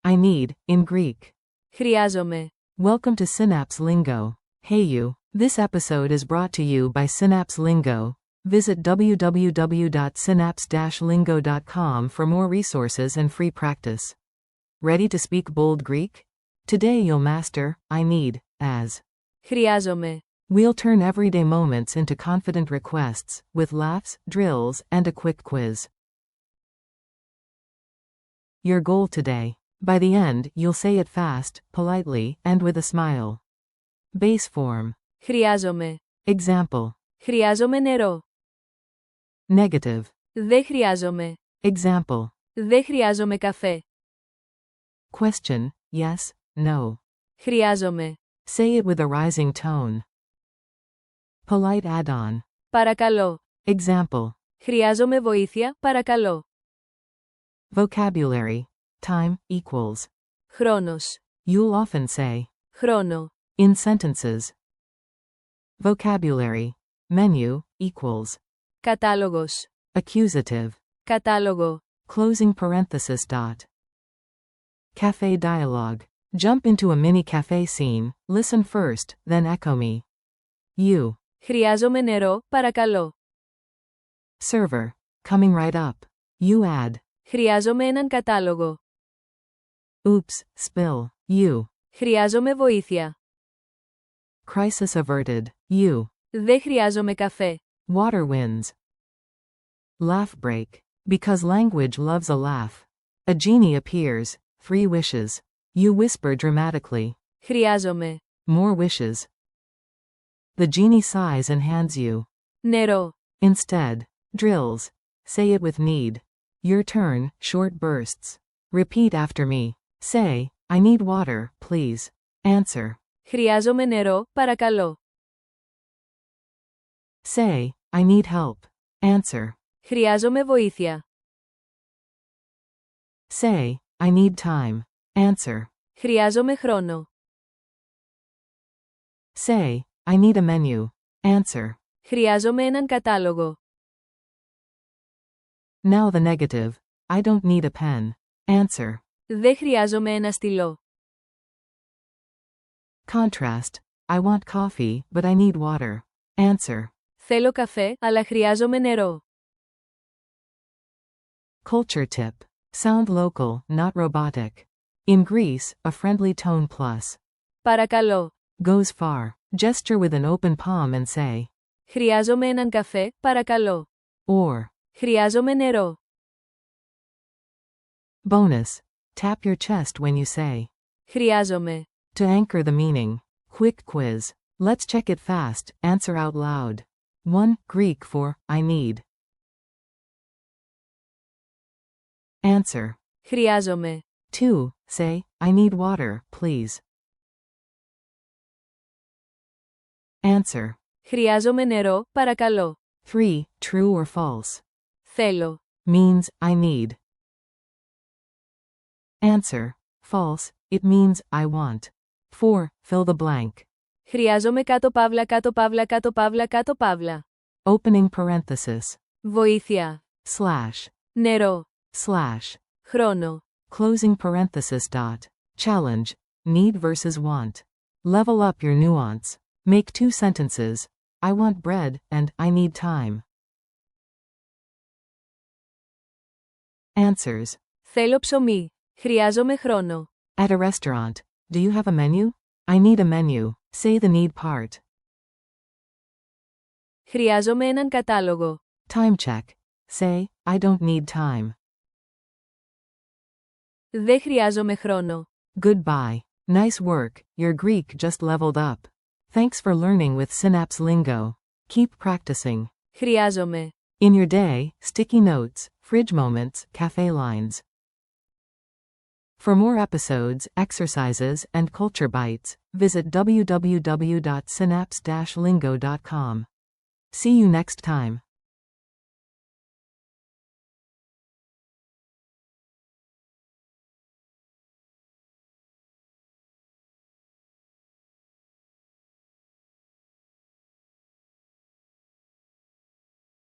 I need, in Greek. Χρειάζομαι. Welcome to Synapse Lingo. Hey you. This episode is brought to you by Synapse Lingo. Visit www.synapse-lingo.com for more resources and free practice. Ready to speak bold Greek? Today you'll master, I need, as. Χρειάζομαι. We'll turn everyday moments into confident requests, with laughs, drills, and a quick quiz. Your goal today. By the end, you'll say it fast, politely, and with a smile. Base form. Χρειάζομαι. Example. Χρειάζομαι νερό. Negative. Δεν χρειάζομαι. Example. Δεν χρειάζομαι καφέ. Question, yes, no. Χρειάζομαι. Say it with a rising tone. Polite add-on. Παρακαλώ. Example. Χρειάζομαι βοήθεια, παρακαλώ. Vocabulary. Time equals. Χρόνος. You'll often say. Χρόνο. In sentences. Vocabulary. Menu equals. Κατάλογος. Accusative. Κατάλογο. Closing parenthesis dot. Cafe dialogue. Jump into a mini cafe scene, listen first, then echo me. You. Χρειάζομαι νερό, παρακαλώ. Server. Coming right up. You add. Χρειάζομαι έναν κατάλογο. Oops, spill. You. Χρειάζομαι βοήθεια. Crisis averted. You. Δεν χρειάζομαι καφέ. Water wins. Laugh break. Because language loves a laugh. A genie appears. 3 wishes. You whisper dramatically. Χρειάζομαι. More wishes. The genie sighs and hands you. Νερό. Instead. Drills. Say it with need. Your turn, short bursts. Repeat after me. Say, I need water, please. Answer. Χρειάζομαι νερό, παρακαλώ. Say, I need help. Answer. Χρειάζομαι βοήθεια. Say, I need time. Answer. Χρειάζομαι χρόνο. Say, I need a menu. Answer. Χρειάζομαι έναν κατάλογο. Now the negative. I don't need a pen. Answer. Δεν χρειάζομαι ένα στυλό. Contrast. I want coffee, but I need water. Answer. Θέλω καφέ, αλλά χρειάζομαι νερό. Culture tip. Sound local, not robotic. In Greece, a friendly tone plus. Παρακαλώ. Goes far. Gesture with an open palm and say. Χρειάζομαι έναν καφέ, παρακαλώ. Or. Χρειάζομαι νερό. Bonus. Tap your chest when you say. Χρειάζομαι. To anchor the meaning. Quick quiz. Let's check it fast, answer out loud. 1. Greek for, I need. Answer. Χρειάζομαι. 2. Say, I need water, please. Answer. Χρειάζομαι νερό, παρακαλώ. 3. True or false. Θέλω. Means, I need. Answer. False, it means, I want. 4. Fill the blank. Χρειάζομαι κάτω παύλα κάτω παύλα κάτω παύλα κάτω παύλα. Opening parenthesis. Βοήθεια. Slash. Νερό. Slash. Χρόνο. Closing parenthesis dot. Challenge. Need versus want. Level up your nuance. Make 2 sentences. I want bread, and I need time. Answers. Θέλω ψωμί. Χρειάζομαι χρόνο. At a restaurant. Do you have a menu? I need a menu. Say the need part. Χρειάζομαι έναν κατάλογο. Time check. Say, I don't need time. Δεν χρειάζομαι χρόνο. Goodbye. Nice work, your Greek just leveled up. Thanks for learning with Synapse Lingo. Keep practicing. Χρειάζομαι. In your day, sticky notes, fridge moments, cafe lines. For more episodes, exercises, and culture bites, visit www.synapse-lingo.com. See you next time.